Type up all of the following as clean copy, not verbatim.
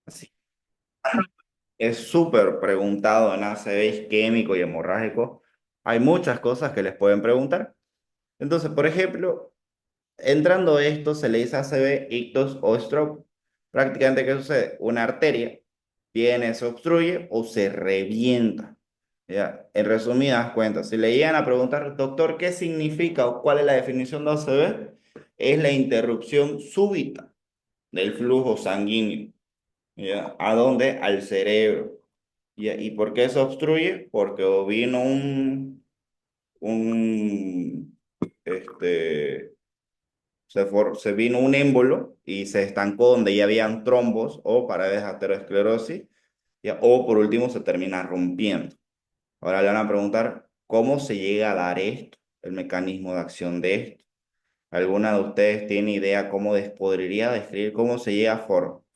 Así. Es súper preguntado en ACV isquémico y hemorrágico. Hay muchas cosas que les pueden preguntar. Entonces, por ejemplo, entrando a esto, se le dice ACV, ictus o stroke. Prácticamente, ¿qué sucede? Una arteria viene, se obstruye o se revienta. ¿Ya? En resumidas cuentas, si le llegan a preguntar, doctor, ¿qué significa o cuál es la definición de ACV? Es la interrupción súbita del flujo sanguíneo. ¿Ya? ¿A dónde? Al cerebro. ¿Ya? ¿Y por qué se obstruye? Porque o vino un, este, se vino un émbolo y se estancó donde ya habían trombos o paredes de aterosclerosis, ¿ya? O por último se termina rompiendo. Ahora le van a preguntar, ¿cómo se llega a dar esto? El mecanismo de acción de esto. ¿Alguna de ustedes tiene idea cómo podría describir cómo se llega a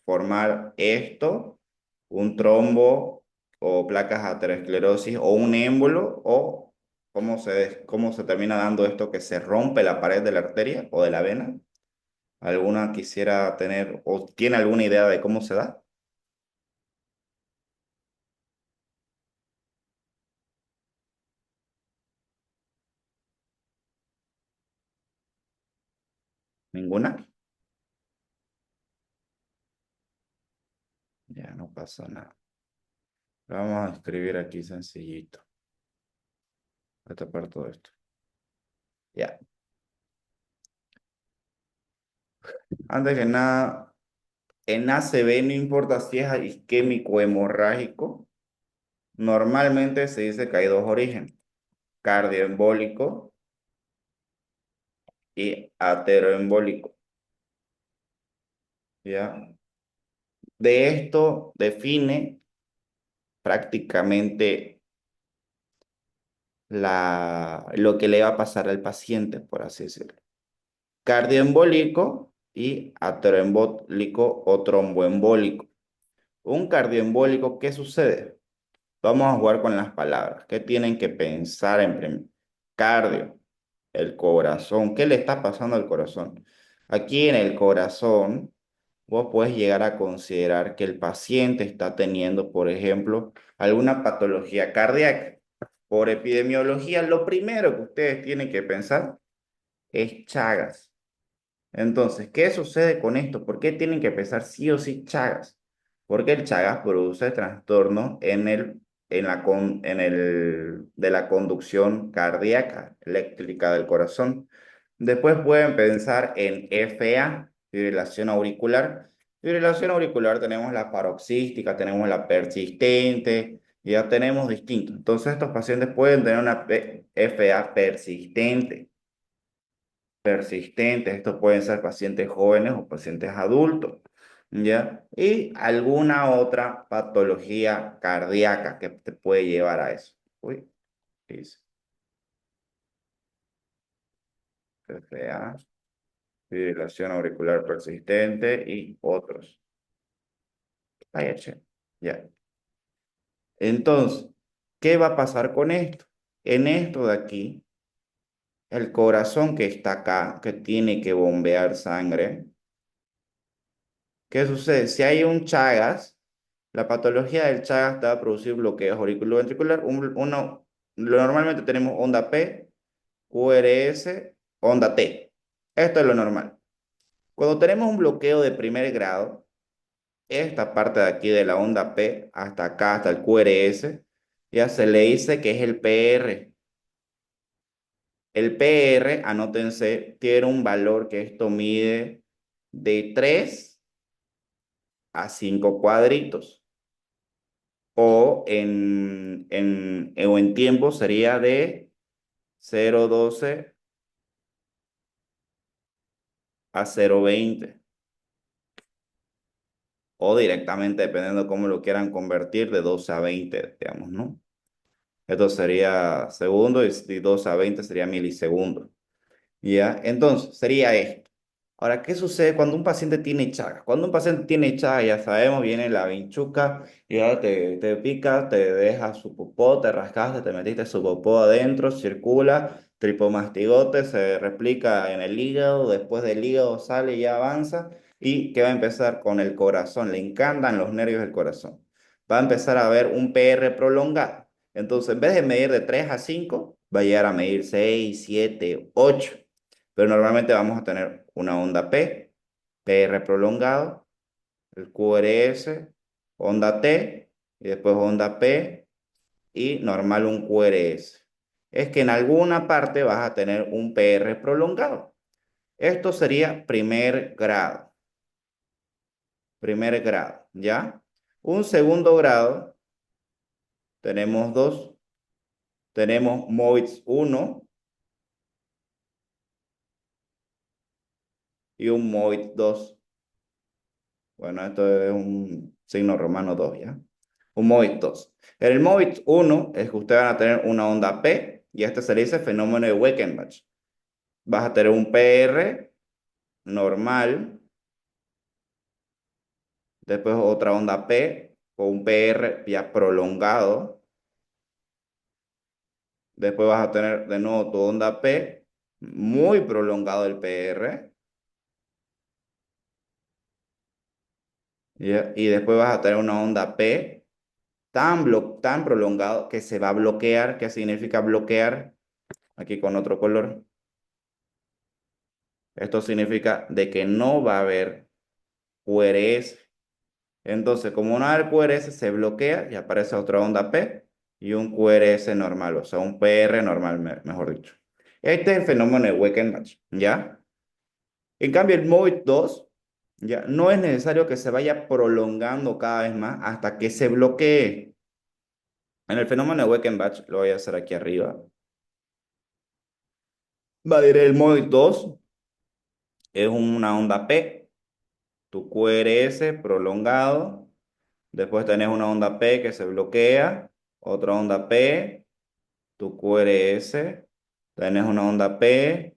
formar esto? ¿Un trombo o placas de aterosclerosis o un émbolo? ¿O cómo se termina dando esto que se rompe la pared de la arteria o de la vena? ¿Alguna quisiera tener o tiene alguna idea de cómo se da? ¿Ninguna? Ya no pasa nada. Vamos a escribir aquí sencillito. Voy a tapar todo esto. Ya. Antes que nada, en ACV no importa si es isquémico o hemorrágico. Normalmente se dice que hay dos orígenes, cardioembólico y ateroembólico, ¿ya? De esto define prácticamente lo que le va a pasar al paciente, por así decirlo. Cardioembólico y ateroembólico o tromboembólico. Un cardioembólico, ¿qué sucede? Vamos a jugar con las palabras. ¿Qué tienen que pensar en primer? Cardio, el corazón. ¿Qué le está pasando al corazón? Aquí en el corazón, vos puedes llegar a considerar que el paciente está teniendo, por ejemplo, alguna patología cardíaca. Por epidemiología, lo primero que ustedes tienen que pensar es Chagas. Entonces, ¿qué sucede con esto? ¿Por qué tienen que pensar sí o sí Chagas? Porque el Chagas produce trastornos de la conducción cardíaca eléctrica del corazón. Después pueden pensar en FA, fibrilación auricular. Fibrilación auricular tenemos la paroxística, tenemos la persistente, ya tenemos distintos. Entonces, estos pacientes pueden tener una FA persistente persistentes. Estos pueden ser pacientes jóvenes o pacientes adultos, ¿ya? Y alguna otra patología cardíaca que te puede llevar a eso. Uy, ¿qué dice? FA, fibrilación auricular persistente y otros. Vaya, che. Ya. Entonces, ¿qué va a pasar con esto? En esto de aquí, el corazón que está acá, que tiene que bombear sangre, ¿qué sucede? Si hay un Chagas, la patología del Chagas te va a producir bloqueos auriculoventricular. Normalmente tenemos onda P, QRS, onda T. Esto es lo normal. Cuando tenemos un bloqueo de primer grado, esta parte de aquí de la onda P hasta acá, hasta el QRS, ya se le dice que es el PR. El PR, anótense, tiene un valor que esto mide de 3 a 5 cuadritos. O en tiempo sería de 0,12 a 0,20 o directamente, dependiendo cómo lo quieran convertir, de 12 a 20, digamos, ¿no? Esto sería segundos y 12 a 20 sería milisegundos. ¿Ya? Entonces, sería esto. Ahora, ¿qué sucede cuando un paciente tiene Chagas? Cuando un paciente tiene Chagas, ya sabemos, viene la vinchuca, ya te pica, te deja su popó, te rascaste, te metiste su popó adentro, circula, tripomastigote, se replica en el hígado, después del hígado sale y ya avanza, y que va a empezar con el corazón. Le encantan los nervios del corazón. Va a empezar a ver un PR prolongado. Entonces, en vez de medir de 3 a 5, va a llegar a medir 6, 7, 8. Pero normalmente vamos a tener una onda P, PR prolongado, el QRS, onda T, y después onda P, y normal un QRS. Es que en alguna parte vas a tener un PR prolongado. Esto sería primer grado, ¿ya? Un segundo grado, tenemos dos, tenemos MOIDS 1 y un MOIDS 2. Bueno, esto es un signo romano 2, ¿ya? Un MOIDS 2. En el MOIDS 1 es que ustedes van a tener una onda P y este se le dice fenómeno de Weichenbach. Vas a tener un PR normal, después otra onda P con un PR ya prolongado, después vas a tener de nuevo tu onda P, muy prolongado el PR, ¿ya? Y después vas a tener una onda P tan prolongado que se va a bloquear. ¿Qué significa bloquear? Aquí con otro color. Esto significa de que no va a haber QRS. Entonces, como no hay QRS, se bloquea y aparece otra onda P y un QRS normal, o sea, un PR normal, mejor dicho. Este es el fenómeno de Weichenbach, ¿ya? En cambio, el MOID 2, ya, no es necesario que se vaya prolongando cada vez más hasta que se bloquee. En el fenómeno de Weichenbach, lo voy a hacer aquí arriba. Va a ir el MOID 2, es una onda P, tu QRS prolongado. Después tenés una onda P que se bloquea, otra onda P, tu QRS, tenés una onda P,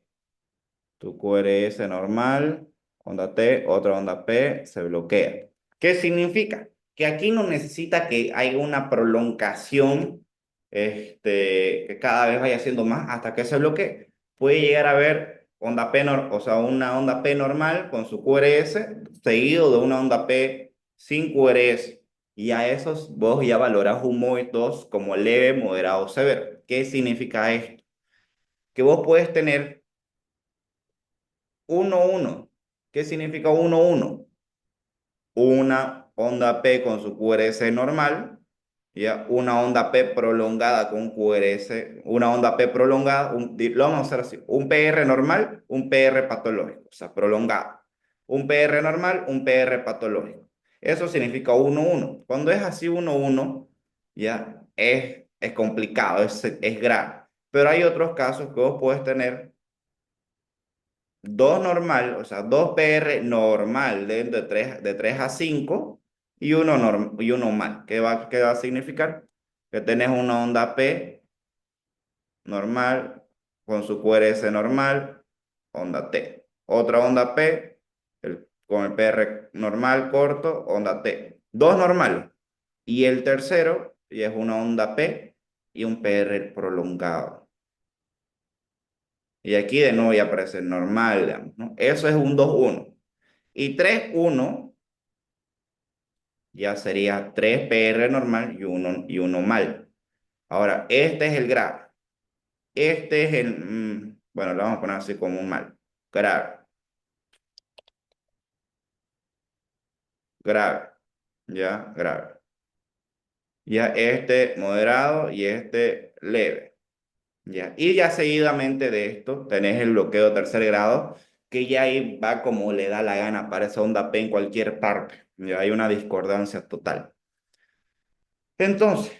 tu QRS normal, onda T, otra onda P, se bloquea. ¿Qué significa? Que aquí no necesita que haya una prolongación, que cada vez vaya siendo más hasta que se bloquee. Puede llegar a haber onda P, o sea, una onda P normal con su QRS, seguido de una onda P sin QRS. Y a esos vos ya valorás un MOID 2 como leve, moderado o severo. ¿Qué significa esto? Que vos puedes tener 1-1. ¿Qué significa 1-1? Una onda P con su QRS normal, ¿ya? Una onda P prolongada con QRS, una onda P prolongada, lo vamos a hacer así, un PR normal, un PR patológico, o sea, prolongado. Un PR normal, un PR patológico. Eso significa 1-1. Cuando es así 1-1, ya es complicado, es grave. Pero hay otros casos que vos puedes tener dos normal, o sea, dos PR normal de 3 a 5 y y uno mal. Qué va a significar? Que tenés una onda P normal con su QRS normal, onda T. Otra onda P con el PR normal corto, onda T. Dos normales. Y el tercero y es una onda P y un PR prolongado. Y aquí de nuevo ya aparece normal, digamos, ¿no? Eso es un 2-1. Y 3-1 ya sería 3 PR normal y uno mal. Ahora, este es el grave. Este es bueno, lo vamos a poner así como un mal. Grave, grave, ya, grave. Ya este moderado y este leve. Ya. Y ya seguidamente de esto tenés el bloqueo tercer grado, que ya ahí va como le da la gana para esa onda P en cualquier parte. Ya hay una discordancia total. Entonces,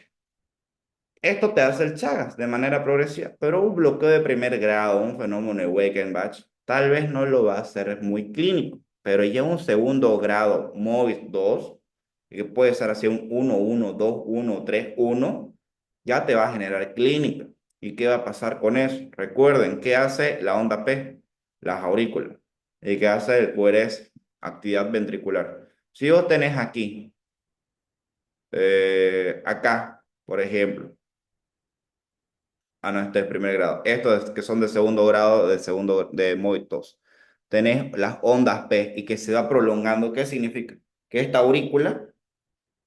esto te hace el Chagas de manera progresiva, pero un bloqueo de primer grado, un fenómeno de Weichenbach, tal vez no lo va a hacer muy clínico, pero ya un segundo grado, MOVIS 2, que puede ser así un 1-1, 2-1, 3-1, ya te va a generar clínica. ¿Y qué va a pasar con eso? Recuerden, ¿qué hace la onda P? Las aurículas. ¿Y qué hace el QRS? Actividad ventricular. Si vos tenés aquí, acá, por ejemplo, no, este es primer grado. Estos que son de segundo grado, de segundo de MOID 2. tenés las ondas P y que se va prolongando. ¿Qué significa? Que esta aurícula,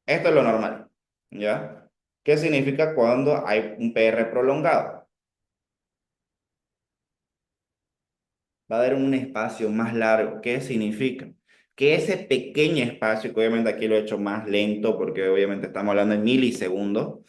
esto es lo normal, ¿ya? ¿Qué significa cuando hay un PR prolongado? Va a haber un espacio más largo. ¿Qué significa? Que ese pequeño espacio, que obviamente aquí lo he hecho más lento porque obviamente estamos hablando en milisegundos,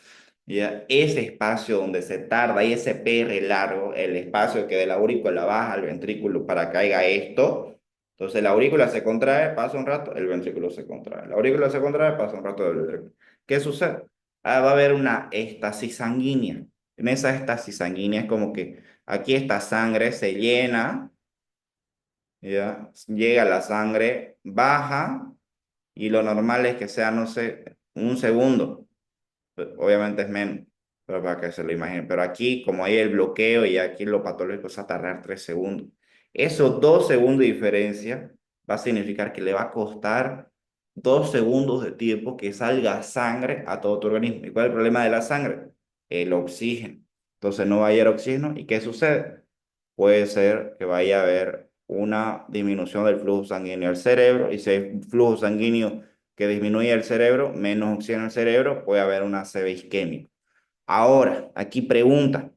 ya ese espacio donde se tarda y ese PR largo, el espacio que de la aurícula baja al ventrículo para que haya esto, entonces la aurícula se contrae, pasa un rato, el ventrículo se contrae. La aurícula se contrae, pasa un rato, el ventrículo. ¿Qué sucede? Va a haber una estasis sanguínea. En esa estasis sanguínea es como que aquí esta sangre se llena, ¿ya? Llega la sangre, baja y lo normal es que sea, no sé, un segundo. Obviamente es menos, pero para que se lo imaginen. Pero aquí, como hay el bloqueo y aquí lo patológico es a tardar 3 segundos. Esos 2 segundos de diferencia va a significar que le va a costar 2 segundos de tiempo que salga sangre a todo tu organismo. ¿Y cuál es el problema de la sangre? El oxígeno. Entonces no va a haber oxígeno. ¿Y qué sucede? Puede ser que vaya a haber una disminución del flujo sanguíneo al cerebro, y si hay flujo sanguíneo que disminuye el cerebro, menos oxígeno en el cerebro, puede haber una ACV isquémica. Ahora, aquí pregunta,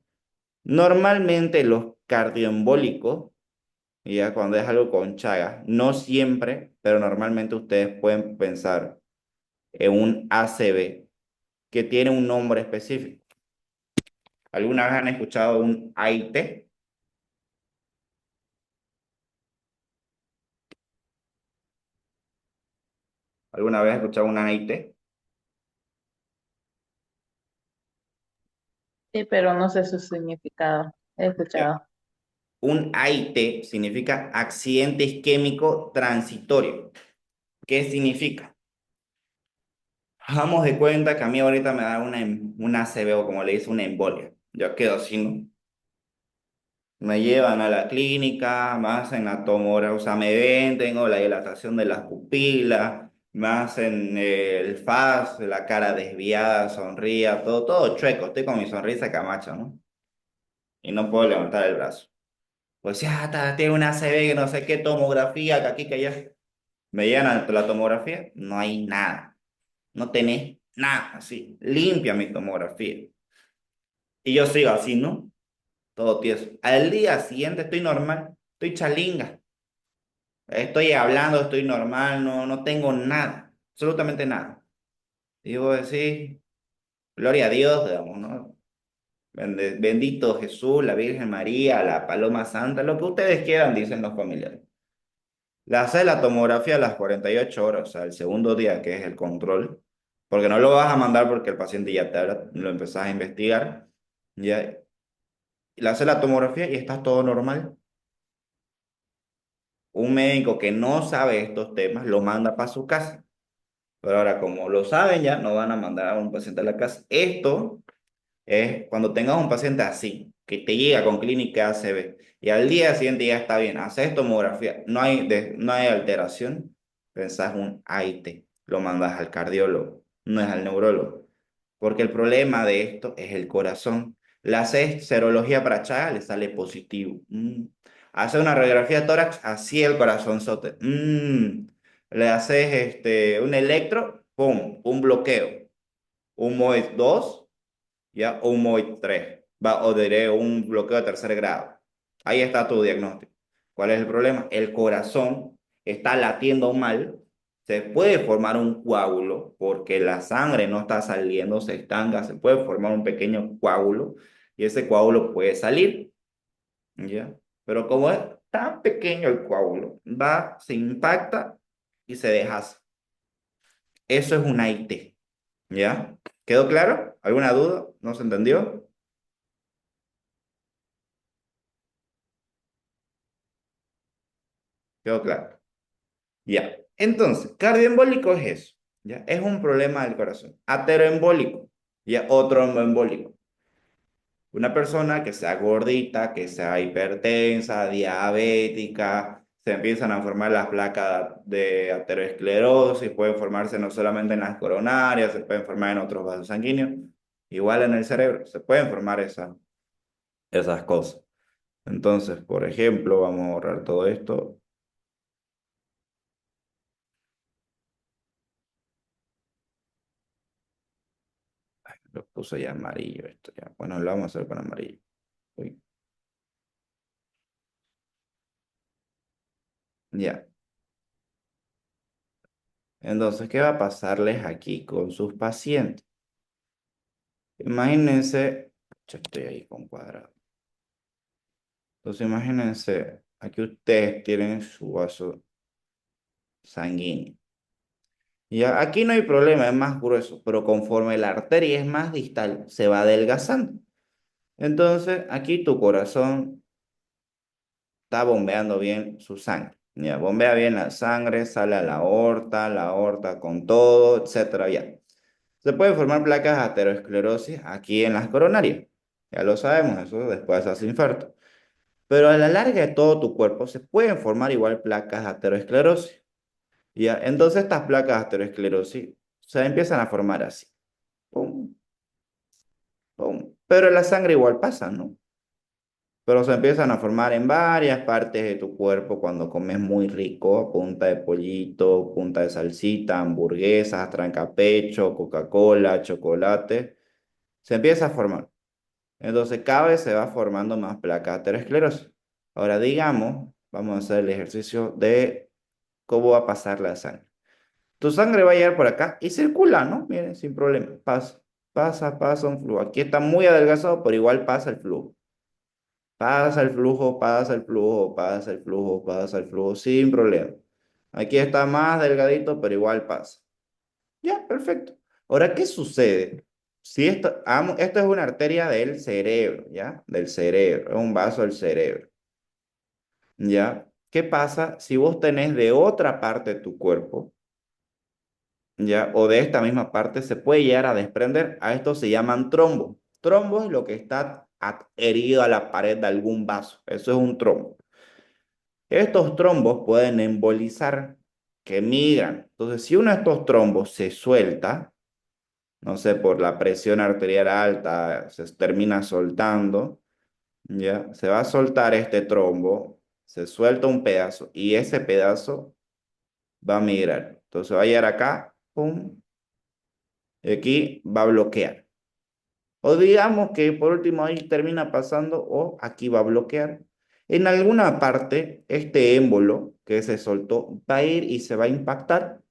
normalmente los cardioembólicos, y ya cuando es algo con Chagas, no siempre, pero normalmente ustedes pueden pensar en un ACV que tiene un nombre específico. ¿Alguna vez han escuchado un AIT? ¿Alguna vez han escuchado un AIT? Sí, pero no sé su significado. He Ya. escuchado. Un AIT significa accidente isquémico transitorio. ¿Qué significa? Hagamos de cuenta que a mí ahorita me da una ACV o como le dice una embolia. Yo quedo así, ¿no? Me llevan a la clínica, me hacen la tomografía, o sea, me ven, tengo la dilatación de las pupilas, me hacen el FAS, la cara desviada, sonría, todo chueco. Estoy con mi sonrisa Camacho, ¿no? Y no puedo levantar el brazo. Pues ya, tiene una ACV, que no sé qué, tomografía, que aquí, que allá. Me llegan a la tomografía, no hay nada. No tenés nada, así. Limpia mi tomografía. Y yo sigo así, ¿no? Todo tieso. Al día siguiente estoy normal, estoy chalinga. Estoy hablando, estoy normal, no tengo nada, absolutamente nada. Y vos decís, gloria a Dios, digamos, ¿no? Bendito Jesús, la Virgen María, la Paloma Santa, lo que ustedes quieran, dicen los familiares. Le haces la tomografía a las 48 horas, o sea, el segundo día, que es el control, porque no lo vas a mandar porque el paciente ya te habla, lo empezás a investigar, ya. Le haces la tomografía y estás todo normal. Un médico que no sabe estos temas lo manda para su casa. Pero ahora, como lo saben ya, no van a mandar a un paciente a la casa. Esto es cuando tengas un paciente así, que te llega con clínica ACV y al día siguiente ya está bien, haces tomografía, no hay alteración, pensás un AIT, lo mandas al cardiólogo, no es al neurólogo. Porque el problema de esto es el corazón. Le haces serología para Chagas, le sale positivo. Hace una radiografía de tórax, así el corazón sote. Le haces un electro, pum, un bloqueo. Un MOID 2 ya, o un MOID 3 o diré un bloqueo de tercer grado. Ahí está tu diagnóstico. ¿Cuál es el problema? El corazón está latiendo mal, se puede formar un coágulo porque la sangre no está saliendo, se estanca, se puede formar un pequeño coágulo y ese coágulo puede salir, ¿ya? Pero como es tan pequeño el coágulo, va, se impacta y se deshace. Eso es un AIT, ¿ya? ¿Quedó claro? ¿Alguna duda? ¿No se entendió? Quedó claro. Ya. Entonces, cardioembólico es eso. Ya. Es un problema del corazón. Ateroembólico. Ya. Otro embólico. Una persona que sea gordita, que sea hipertensa, diabética, se empiezan a formar las placas de aterosclerosis, pueden formarse no solamente en las coronarias, se pueden formar en otros vasos sanguíneos, igual en el cerebro, se pueden formar esas cosas. Entonces, por ejemplo, vamos a borrar todo esto. Lo puse ya amarillo esto ya. Bueno, lo vamos a hacer con amarillo. Uy, ya. Entonces, ¿qué va a pasarles aquí con sus pacientes? Imagínense, yo estoy ahí con cuadrado. Entonces, imagínense, aquí ustedes tienen su vaso sanguíneo. Ya, aquí no hay problema, es más grueso, pero conforme la arteria es más distal, se va adelgazando. Entonces, aquí tu corazón está bombeando bien su sangre. Ya, bombea bien la sangre, sale a la aorta con todo, etcétera, ya. Se pueden formar placas de aterosclerosis aquí en las coronarias. Ya lo sabemos, eso después hace infarto. Pero a la larga de todo tu cuerpo se pueden formar igual placas de aterosclerosis. Ya, entonces estas placas de aterosclerosis se empiezan a formar así. Pum, pum. Pero la sangre igual pasa, ¿no? Pero se empiezan a formar en varias partes de tu cuerpo cuando comes muy rico, punta de pollito, punta de salsita, hamburguesas, trancapecho, Coca-Cola, chocolate. Se empieza a formar. Entonces cada vez se va formando más placa de aterosclerosis. Ahora digamos, vamos a hacer el ejercicio de cómo va a pasar la sangre. Tu sangre va a llegar por acá y circula, ¿no? Miren, sin problema. Pasa un flujo. Aquí está muy adelgazado, pero igual pasa el flujo. Pasa el flujo, pasa el flujo, pasa el flujo, pasa el flujo, sin problema. Aquí está más delgadito, pero igual pasa. Ya, perfecto. Ahora, ¿qué sucede? Si esto es una arteria del cerebro, ¿ya? Del cerebro, es un vaso del cerebro, ¿ya? ¿Qué pasa si vos tenés de otra parte de tu cuerpo, ¿ya? O de esta misma parte, se puede llegar a desprender. A esto se llaman trombos. Trombo es lo que está adherido a la pared de algún vaso. Eso es un trombo. Estos trombos pueden embolizar, que migran. Entonces, si uno de estos trombos se suelta, no sé, por la presión arterial alta, se termina soltando, ¿ya? Se va a soltar este trombo, se suelta un pedazo y ese pedazo va a migrar. Entonces va a llegar acá, pum, y aquí va a bloquear. O digamos que por último ahí termina pasando o aquí va a bloquear. En alguna parte, este émbolo que se soltó va a ir y se va a impactar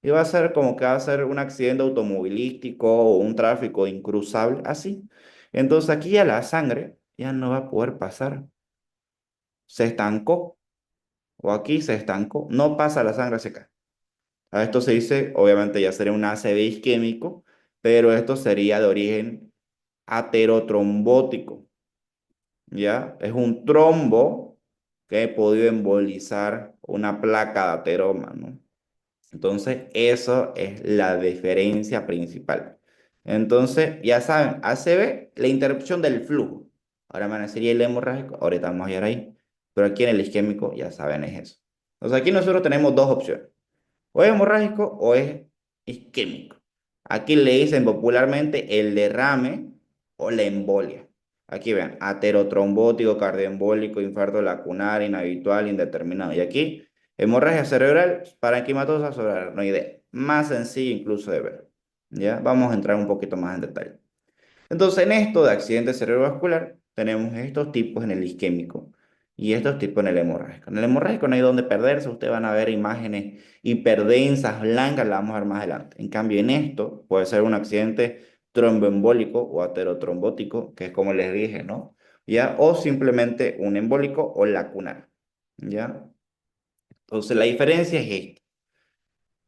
y va a ser como que va a ser un accidente automovilístico o un tráfico incruzable, así. Entonces aquí ya la sangre ya no va a poder pasar. Se estancó o aquí se estancó. No pasa la sangre seca. A esto se dice, obviamente ya sería un ACV isquémico, pero esto sería de origen aterotrombótico. ¿Ya? Es un trombo que ha podido embolizar una placa de ateroma, ¿no? Entonces, eso es la diferencia principal. Entonces, ya saben, ACV, la interrupción del flujo. Ahora me van a decir, ¿y el hemorrágico? Ahorita vamos a llegar ahí. Pero aquí en el isquémico, ya saben, es eso. Entonces, aquí nosotros tenemos dos opciones. O es hemorrágico o es isquémico. Aquí le dicen popularmente el derrame o la embolia. Aquí vean, aterotrombótico, cardioembólico, infarto lacunar, inhabitual, indeterminado. Y aquí, hemorragia cerebral, parenquimatosa subaracnoidea. Más sencillo incluso de ver. ¿Ya? Vamos a entrar un poquito más en detalle. Entonces, en esto de accidente cerebrovascular, tenemos estos tipos en el isquémico y estos tipos en el hemorrágico. En el hemorrágico no hay donde perderse, ustedes van a ver imágenes hiperdensas, blancas, las vamos a ver más adelante. En cambio, en esto puede ser un accidente tromboembólico o aterotrombótico, que es como les dije, ¿no? ¿Ya? O simplemente un embólico o lacunar, ¿ya? Entonces, la diferencia es esta.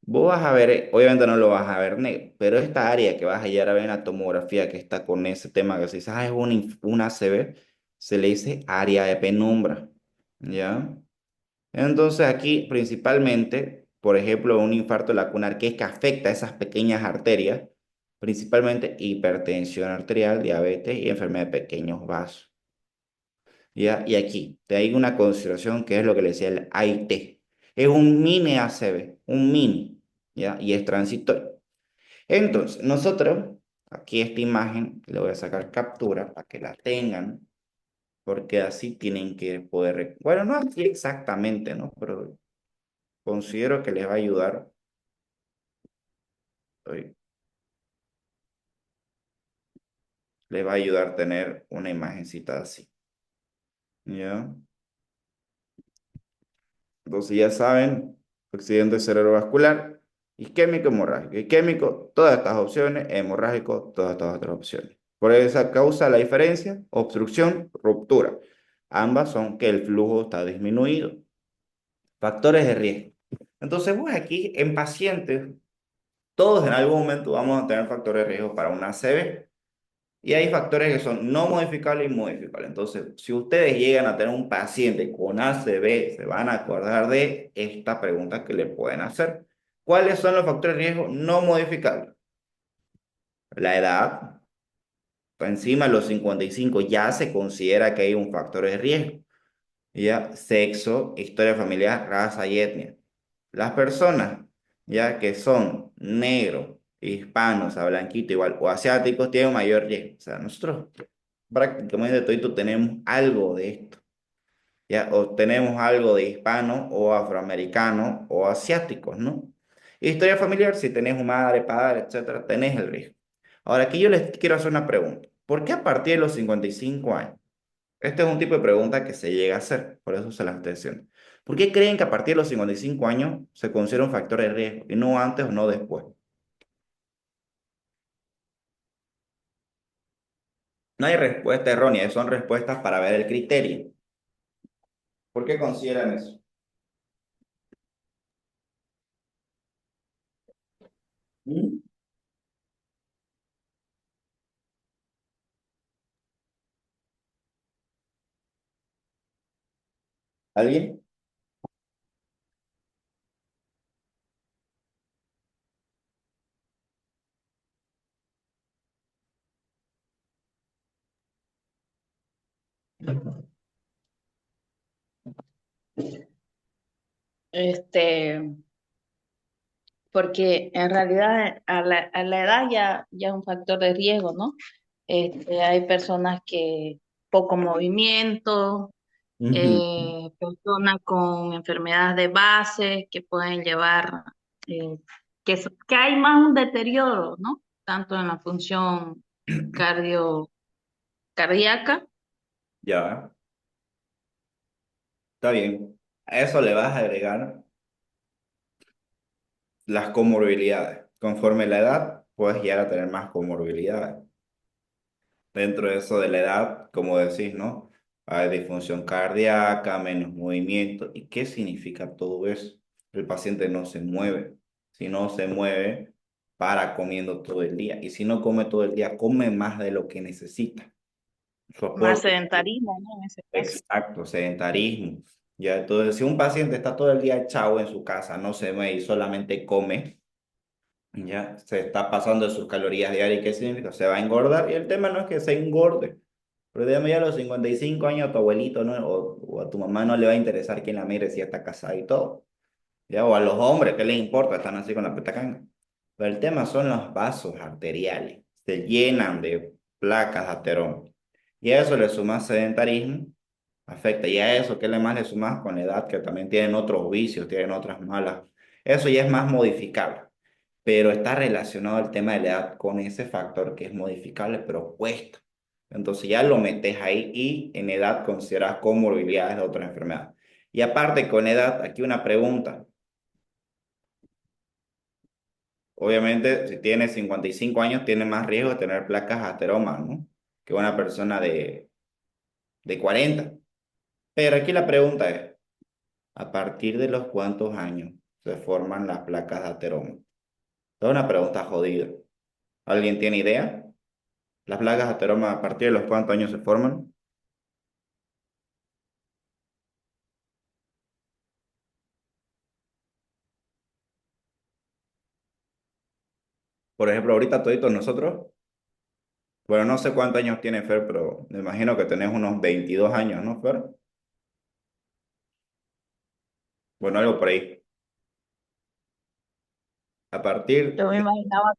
Vos vas a ver, obviamente no lo vas a ver negro, pero esta área que vas a llegar a ver en la tomografía que está con ese tema que se dice, es una ACV, se le dice área de penumbra, ¿ya? Entonces aquí principalmente, por ejemplo, un infarto lacunar que es que afecta a esas pequeñas arterias, principalmente hipertensión arterial, diabetes y enfermedad de pequeños vasos, ¿ya? Y aquí te hay una consideración que es lo que le decía el AIT, es un mini ACV, un mini, ¿ya? Y es transitorio. Entonces, nosotros, aquí esta imagen, le voy a sacar captura para que la tengan, porque así tienen que poder, bueno, no aquí exactamente, ¿no? Pero considero que les va a ayudar. Uy, les va a ayudar a tener una imagencita así. ¿Ya? Entonces ya saben, accidente cerebrovascular, isquémico, hemorrágico. Isquémico, todas estas opciones, hemorrágico, todas estas otras opciones. Por esa causa la diferencia, obstrucción, ruptura. Ambas son que el flujo está disminuido. Factores de riesgo. Entonces, pues aquí en pacientes, todos en algún momento vamos a tener factores de riesgo para una ACV. Y hay factores que son no modificables y modificables. Entonces, si ustedes llegan a tener un paciente con ACV, se van a acordar de esta pregunta que le pueden hacer. ¿Cuáles son los factores de riesgo no modificables? La edad, por encima de los 55 ya se considera que hay un factor de riesgo. Ya, sexo, historia familiar, raza y etnia. Las personas, ya que son negros, hispanos, a blanquito igual, o asiáticos, tienen mayor riesgo. O sea, nosotros prácticamente todos tenemos algo de esto, ya, o tenemos algo de hispano, o afroamericano, o asiáticos, ¿no? Historia familiar, si tenés madre, padre, etcétera, tenés el riesgo. Ahora, aquí yo les quiero hacer una pregunta. ¿Por qué a partir de los 55 años? Este es un tipo de pregunta que se llega a hacer, por eso se las estoy haciendo. ¿Por qué creen que a partir de los 55 años se considera un factor de riesgo y no antes o no después? No hay respuesta errónea, son respuestas para ver el criterio. ¿Por qué consideran eso? ¿Mm? ¿Alguien? Este, porque en realidad a la edad ya es un factor de riesgo, ¿no? Hay personas que poco movimiento, Ujú. personas con enfermedades de base que pueden llevar, eh, que hay más un deterioro, ¿no? Tanto en la función cardio, cardíaca, Ya, está bien. A eso le vas a agregar las comorbilidades. Conforme la edad, puedes llegar a tener más comorbilidades. Dentro de eso de la edad, como decís, ¿no? Hay disfunción cardíaca, menos movimiento. ¿Y qué significa todo eso? El paciente no se mueve. Si no se mueve, para comiendo todo el día. Y si no come todo el día, come más de lo que necesita. más Soporte. sedentarismo, ¿no? En ese caso. Exacto, sedentarismo. Ya, entonces, si un paciente está todo el día echado en su casa, no se mueve y solamente come, ya se está pasando de sus calorías diarias. ¿Qué significa? Se va a engordar. Y el tema no es que se engorde. Pero dígame ya a los 55 años a tu abuelito, ¿no? O a tu mamá no le va a interesar quién la mire si ya está casada y todo. ¿Ya? O a los hombres, ¿qué les importa? Están así con la petacanga. Pero el tema son los vasos arteriales. Se llenan de placas de ateroma. Y a eso le sumas sedentarismo, afecta. Y a eso, ¿qué le más le sumas con la edad? Que también tienen otros vicios, tienen otras malas. Eso ya es más modificable. Pero está relacionado el tema de la edad con ese factor que es modificable, pero cuesta. Entonces ya lo metes ahí y en edad consideras comorbilidades de otras enfermedades. Y aparte con edad, aquí una pregunta. Obviamente, si tienes 55 años, tienes más riesgo de tener placas ateromas, ¿no? Que una persona de 40. Pero aquí la pregunta es, ¿a partir de los cuántos años se forman las placas de ateroma? Es una pregunta jodida. ¿Alguien tiene idea? ¿Las placas de ateroma a partir de los cuántos años se forman? Por ejemplo, ahorita toditos nosotros, bueno, no sé cuántos años tiene Fer, pero me imagino que tenés unos 22 años, ¿no, Fer? Bueno, algo por ahí. A partir Yo me de, imaginaba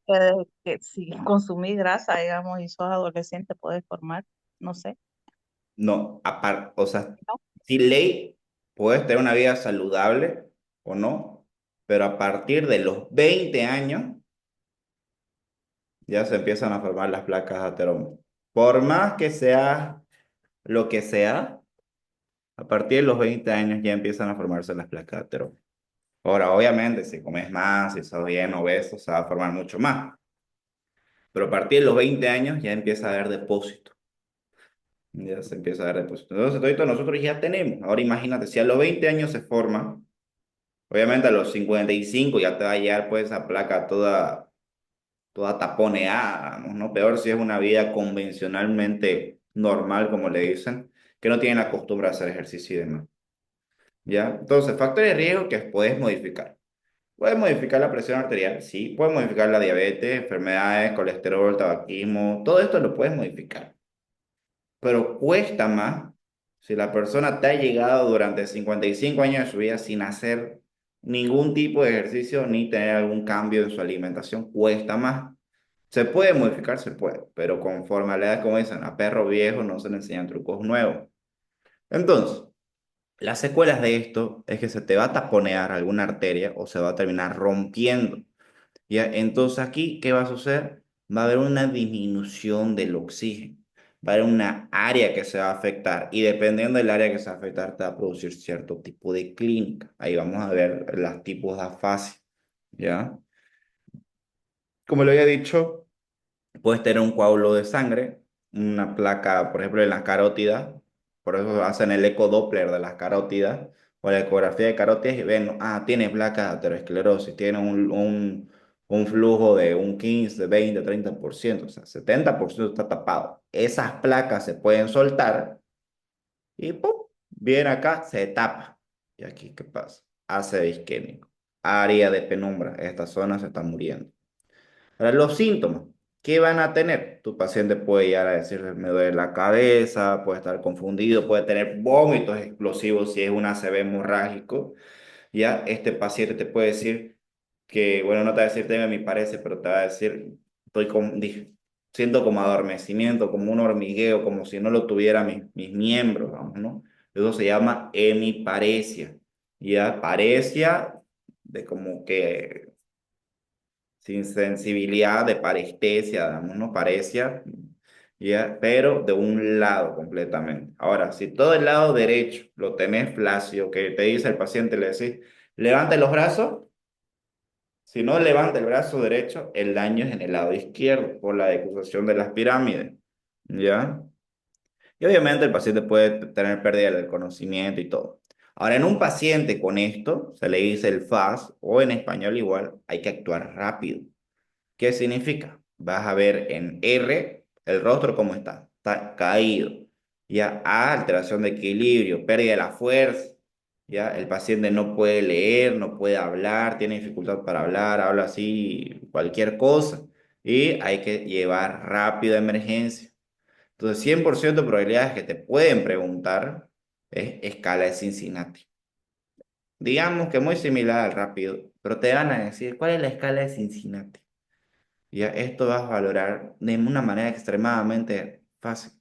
que si consumís grasa, digamos, y sos adolescente, puedes formar, no sé, no, o sea, ¿no? si ley, puedes tener una vida saludable o no, pero a partir de los 20 años ya se empiezan a formar las placas de ateroma. Por más que sea lo que sea, a partir de los 20 años ya empiezan a formarse las placas de ateroma. Ahora, obviamente, si comes más, si estás bien obeso, se va a formar mucho más. Pero a partir de los 20 años ya empieza a haber depósito. Ya se empieza a dar depósito. Entonces, todito nosotros ya tenemos. Ahora imagínate, si a los 20 años se forma, obviamente a los 55 ya te va a llegar pues esa placa toda taponeada, ¿no? Peor si es una vida convencionalmente normal, como le dicen, que no tienen la costumbre de hacer ejercicio y demás. ¿Ya? Entonces, factores de riesgo que puedes modificar. Puedes modificar la presión arterial, sí. Puedes modificar la diabetes, enfermedades, colesterol, tabaquismo. Todo esto lo puedes modificar, pero cuesta más si la persona te ha llegado durante 55 años de su vida sin hacer ningún tipo de ejercicio ni tener algún cambio en su alimentación, cuesta más. Se puede modificar, se puede, pero conforme a la edad, como dicen, a perro viejo no se le enseñan trucos nuevos. Entonces, las secuelas de esto es que se te va a taponear alguna arteria o se va a terminar rompiendo. ¿Ya? Entonces aquí, ¿qué va a suceder? Va a haber una disminución del oxígeno, va a haber una área que se va a afectar y dependiendo del área que se va a afectar te va a producir cierto tipo de clínica. Ahí vamos a ver los tipos de afasia, ¿ya? Como lo había dicho, puedes tener un coágulo de sangre, una placa, por ejemplo, en las carótidas, por eso hacen el ecodoppler de las carótidas o la ecografía de carótidas y ven, ah, tiene placa de aterosclerosis, tiene un flujo de un 15, 20, 30%, o sea, 70% está tapado. Esas placas se pueden soltar y ¡pum! Viene acá, se tapa. ¿Y aquí qué pasa? Ácido isquémico, área de penumbra, esta zona se está muriendo. Ahora, los síntomas, ¿qué van a tener? Tu paciente puede llegar a decir, me duele la cabeza, puede estar confundido, puede tener vómitos explosivos si es un ACV hemorrágico. Ya este paciente te puede decir que, bueno, no te va a decir, tenga mi parece, pero te va a decir, siento como adormecimiento, como un hormigueo, como si no lo tuviera mis miembros, vamos, ¿no? Eso se llama hemiparesia. Ya, paresia de como que sin sensibilidad de parestesia, digamos, ¿no? Paresia, ¿ya? Pero de un lado completamente. Ahora, si todo el lado derecho lo tenés flácido, que te dice el paciente, le decís, levante los brazos, si no levanta el brazo derecho, el daño es en el lado izquierdo por la decusación de las pirámides, ¿ya? Y obviamente el paciente puede tener pérdida del conocimiento y todo. Ahora, en un paciente con esto, se le dice el FAS, o en español igual, hay que actuar rápido. ¿Qué significa? Vas a ver en R el rostro cómo está. Está caído. Ya A, alteración de equilibrio, pérdida de la fuerza. Ya el paciente no puede leer, no puede hablar, tiene dificultad para hablar, habla así cualquier cosa. Y hay que llevar rápido a emergencia. Entonces, 100% de probabilidades que te pueden preguntar es escala de Cincinnati. Digamos que muy similar al rápido, pero te van a decir, ¿cuál es la escala de Cincinnati? Ya esto vas a valorar de una manera extremadamente fácil.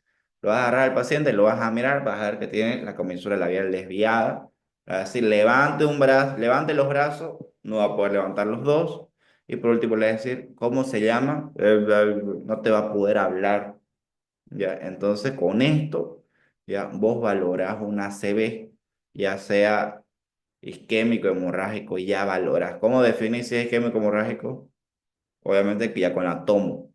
Lo vas a agarrar al paciente, lo vas a mirar, vas a ver que tiene la comisura labial desviada. Vas a decir, levante un brazo, levante los brazos, no va a poder levantar los dos. Y por último le vas a decir, ¿cómo se llama? No te va a poder hablar. Ya, entonces con esto, ya vos valorás una ACV, ya sea isquémico, hemorrágico, ya valorás. ¿Cómo definís si es isquémico, hemorrágico? Obviamente que ya con la tomo.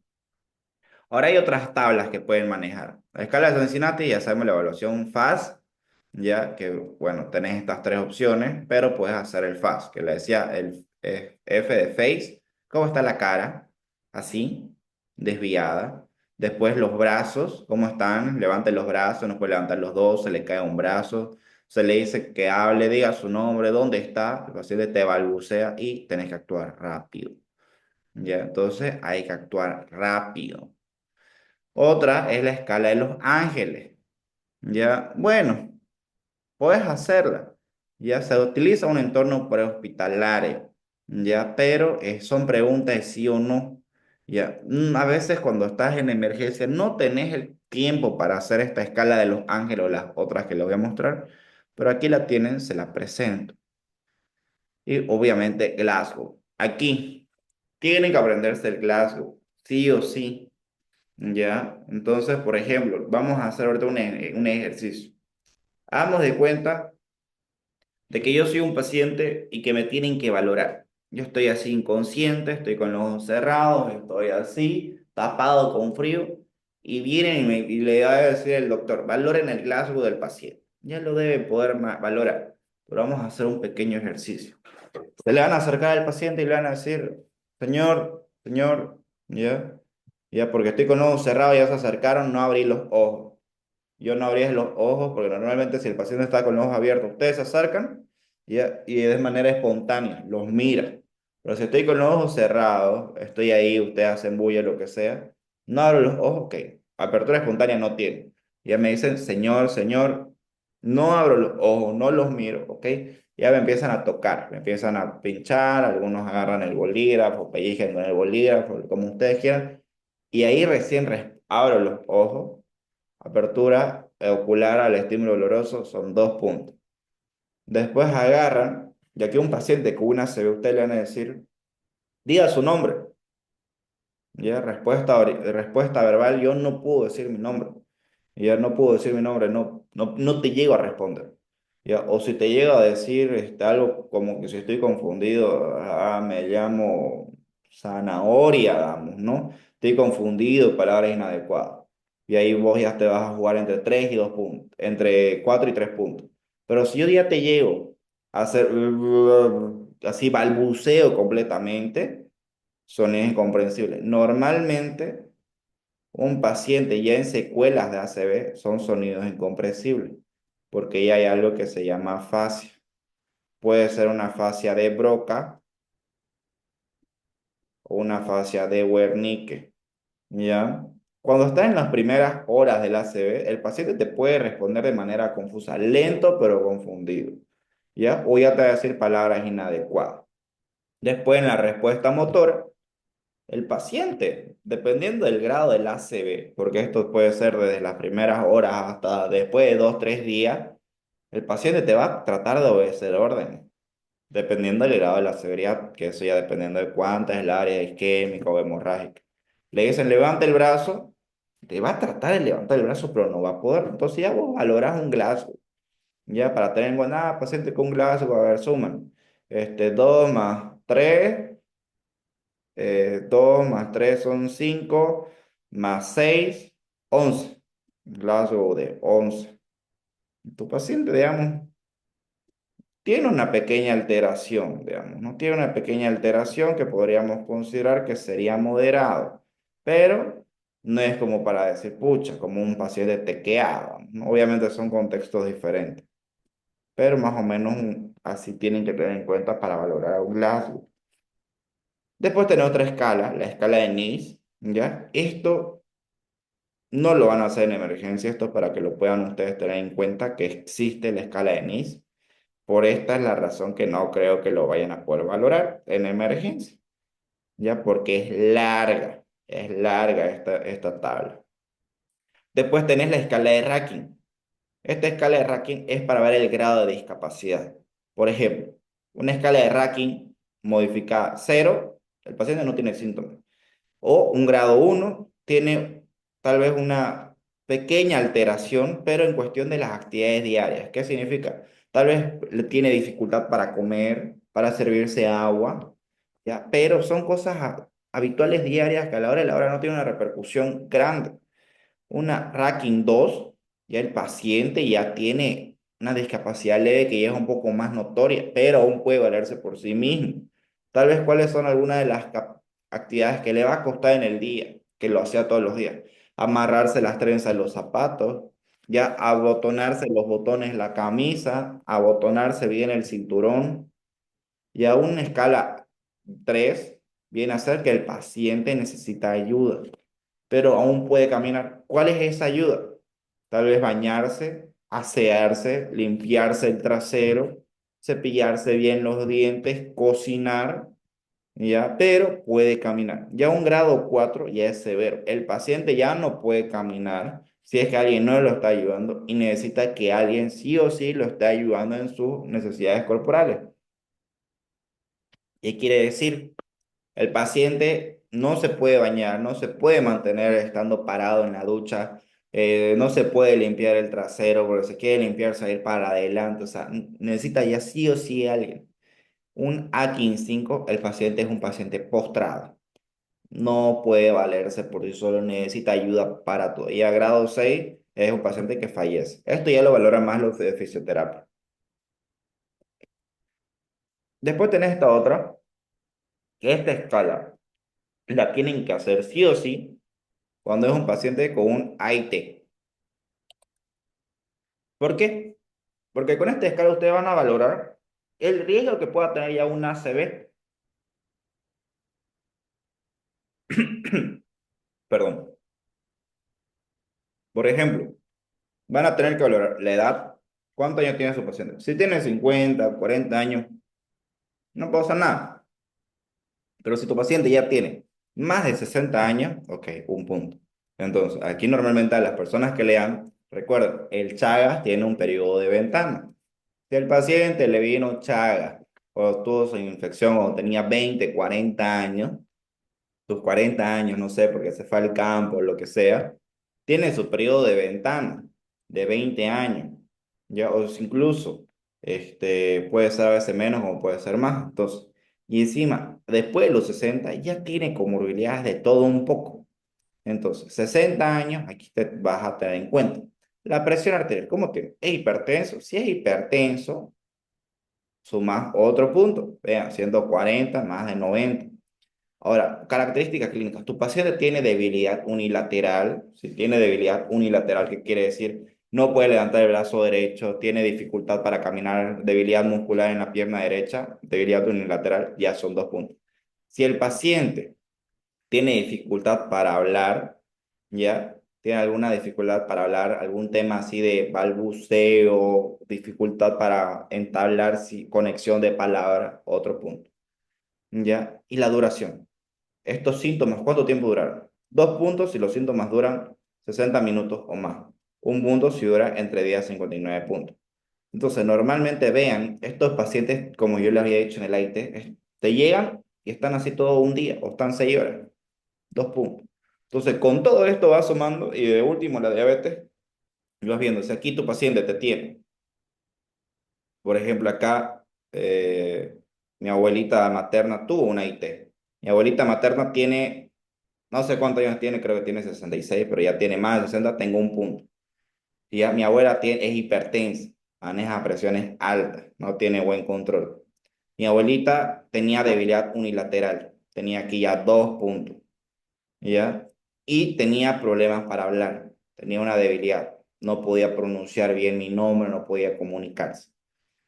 Ahora hay otras tablas que pueden manejar. La escala de Cincinnati, ya sabemos la evaluación FAS, ya que, bueno, tenés estas tres opciones, pero puedes hacer el FAS, que le decía el F de face, cómo está la cara, así, desviada. Después los brazos, cómo están, levante los brazos, no puede levantar los dos, se le cae un brazo, se le dice que hable, diga su nombre, dónde está, el paciente te balbucea y tenés que actuar rápido. Ya, entonces hay que actuar rápido. Otra es la escala de los ángeles. Ya, bueno, puedes hacerla. Ya se utiliza un entorno prehospitalario. Ya, pero son preguntas de sí o no. Ya, a veces cuando estás en emergencia no tenés el tiempo para hacer esta escala de los ángeles o las otras que les voy a mostrar, pero aquí la tienen, se la presento. Y obviamente Glasgow. Aquí tienen que aprenderse el Glasgow, sí o sí. ¿Ya? Entonces, por ejemplo, vamos a hacer ahorita un ejercicio. Hagamos de cuenta de que yo soy un paciente y que me tienen que valorar. Yo estoy así inconsciente, estoy con los ojos cerrados, estoy así, tapado con frío, y vienen y le va a decir el doctor, valoren el Glasgow del paciente. Ya lo debe poder valorar, pero vamos a hacer un pequeño ejercicio. Se le van a acercar al paciente y le van a decir, señor, señor, ya, ya, porque estoy con los ojos cerrados, ya se acercaron, no abrí los ojos. Yo no abría los ojos porque normalmente si el paciente está con los ojos abiertos, ustedes se acercan y de manera espontánea, los mira. Pero si estoy con los ojos cerrados, estoy ahí, ustedes hacen bulla, lo que sea, no abro los ojos, ok. Apertura espontánea no tiene. Ya me dicen, señor, señor, no abro los ojos, no los miro, ok. Ya me empiezan a tocar, me empiezan a pinchar, algunos agarran el bolígrafo, pellizcan con el bolígrafo, como ustedes quieran. Y ahí recién abro los ojos. Apertura ocular al estímulo doloroso son 2 puntos. Después agarran, ya que un paciente con una ACV, usted le van a decir, diga su nombre. Ya, respuesta verbal, yo no puedo decir mi nombre. Ya no puedo decir mi nombre, no te llego a responder. Ya, o si te llego a decir algo como que si estoy confundido, me llamo zanahoria, damos, ¿no? Estoy confundido, palabras inadecuadas. Y ahí vos ya te vas a jugar entre 3 y 2 puntos, entre 4 y 3 puntos. Pero si yo ya te llego a hacer así balbuceo completamente, sonidos incomprensibles. Normalmente, un paciente ya en secuelas de ACV son sonidos incomprensibles, porque ya hay algo que se llama afasia. Puede ser una afasia de Broca o una afasia de Wernicke, ¿ya? Cuando está en las primeras horas del ACV, el paciente te puede responder de manera confusa, lento pero confundido, ¿ya? O ya te va a decir palabras inadecuadas. Después, en la respuesta motora, el paciente, dependiendo del grado del ACV, porque esto puede ser desde las primeras horas hasta después de 2, 3 días, el paciente te va a tratar de obedecer órdenes, dependiendo del grado de la severidad, que eso ya dependiendo de cuánta es el área isquémica o hemorrágica. Le dicen, levanta el brazo, te va a tratar de levantar el brazo, pero no va a poder. Entonces ya vos valorás un Glasgow, ya para tener en cuenta, paciente con Glasgow, a ver, suman. 2 más 3. 2 más 3 son 5, más 6, 11. Glasgow de 11. Tu paciente, digamos, tiene una pequeña alteración, digamos, ¿no? Tiene una pequeña alteración que podríamos considerar que sería moderado, pero no es como para decir, pucha, como un paciente tequeado, ¿no? Obviamente son contextos diferentes, pero más o menos así tienen que tener en cuenta para valorar a un Glasgow. Después tenemos otra escala, la escala de Nice, ¿ya? Esto no lo van a hacer en emergencia, esto para que lo puedan ustedes tener en cuenta que existe la escala de Nice. Por esta es la razón que no creo que lo vayan a poder valorar en emergencia, ¿ya? Porque es larga esta tabla. Después tenés la escala de Rankin. Esta escala de Rankin es para ver el grado de discapacidad. Por ejemplo, una escala de Rankin modificada 0, el paciente no tiene síntomas. O un grado 1 tiene tal vez una pequeña alteración, pero en cuestión de las actividades diarias. ¿Qué significa? Tal vez tiene dificultad para comer, para servirse agua, ¿ya? Pero son cosas habituales diarias que a la hora de la hora no tienen una repercusión grande. Una Racking 2, ya el paciente ya tiene una discapacidad leve que ya es un poco más notoria, pero aún puede valerse por sí mismo. Tal vez cuáles son algunas de las actividades que le va a costar en el día, que lo hacía todos los días. Amarrarse las trenzas de los zapatos, ya abotonarse los botones de la camisa, abotonarse bien el cinturón. Y a una escala 3 viene a ser que el paciente necesita ayuda, pero aún puede caminar. ¿Cuál es esa ayuda? Tal vez bañarse, asearse, limpiarse el trasero, cepillarse bien los dientes, cocinar, ¿ya? Pero puede caminar. Ya un grado 4 ya es severo. El paciente ya no puede caminar si es que alguien no lo está ayudando y necesita que alguien sí o sí lo esté ayudando en sus necesidades corporales. ¿Qué quiere decir? El paciente no se puede bañar, no se puede mantener estando parado en la ducha, no se puede limpiar el trasero porque se quiere limpiar, salir para adelante, o sea, necesita ya sí o sí alguien. Un A15, el paciente es un paciente postrado. No puede valerse por sí solo, necesita ayuda para todo. Y a grado 6 es un paciente que fallece. Esto ya lo valoran más los de fisioterapia. Después tenés esta otra, que esta escala la tienen que hacer sí o sí cuando es un paciente con un AIT. ¿Por qué? Porque con esta escala ustedes van a valorar el riesgo que pueda tener ya un ACV. Perdón. Por ejemplo, van a tener que valorar la edad. ¿Cuántos años tiene su paciente? Si tiene 50, 40 años, no pasa nada. Pero si tu paciente ya tiene más de 60 años, ok, un punto. Entonces, aquí normalmente a las personas que lean, recuerden, el Chagas tiene un periodo de ventana. Si el paciente le vino Chagas o tuvo su infección o tenía 20, 40 años, sus 40 años, no sé, porque se fue al campo o lo que sea, tiene su periodo de ventana de 20 años, ya, o incluso, puede ser a veces menos como puede ser más, entonces, y encima, después de los 60 ya tiene comorbilidades de todo un poco, entonces, 60 años, aquí te vas a tener en cuenta. La presión arterial, ¿cómo tiene? ¿Es hipertenso? Si es hipertenso, suma otro punto, vean, 140 más de 90. Ahora, características clínicas. Tu paciente tiene debilidad unilateral. Si tiene debilidad unilateral, ¿qué quiere decir? No puede levantar el brazo derecho, tiene dificultad para caminar, debilidad muscular en la pierna derecha, debilidad unilateral, ya son 2 puntos. Si el paciente tiene dificultad para hablar, ¿ya? Tiene alguna dificultad para hablar, algún tema así de balbuceo, dificultad para entablar conexión de palabra, otro punto, ¿ya? Y la duración. Estos síntomas, ¿cuánto tiempo duraron? 2 puntos si los síntomas duran 60 minutos o más. Un punto si dura entre 10 a 59 puntos. Entonces, normalmente vean, estos pacientes, como yo les había dicho en el AIT, te llegan y están así todo un día o están 6 horas. 2 puntos. Entonces, con todo esto vas sumando y de último la diabetes, y vas viendo, si aquí tu paciente te tiene, por ejemplo, acá mi abuelita materna tuvo una IT. Mi abuelita materna tiene, no sé cuántos años tiene, creo que tiene 66, pero ya tiene más de 60, tengo un punto. Y ya mi abuela es hipertensa, maneja presiones altas, no tiene buen control. Mi abuelita tenía debilidad unilateral, tenía aquí ya 2 puntos. ¿Ya? Y tenía problemas para hablar, tenía una debilidad, no podía pronunciar bien mi nombre, no podía comunicarse.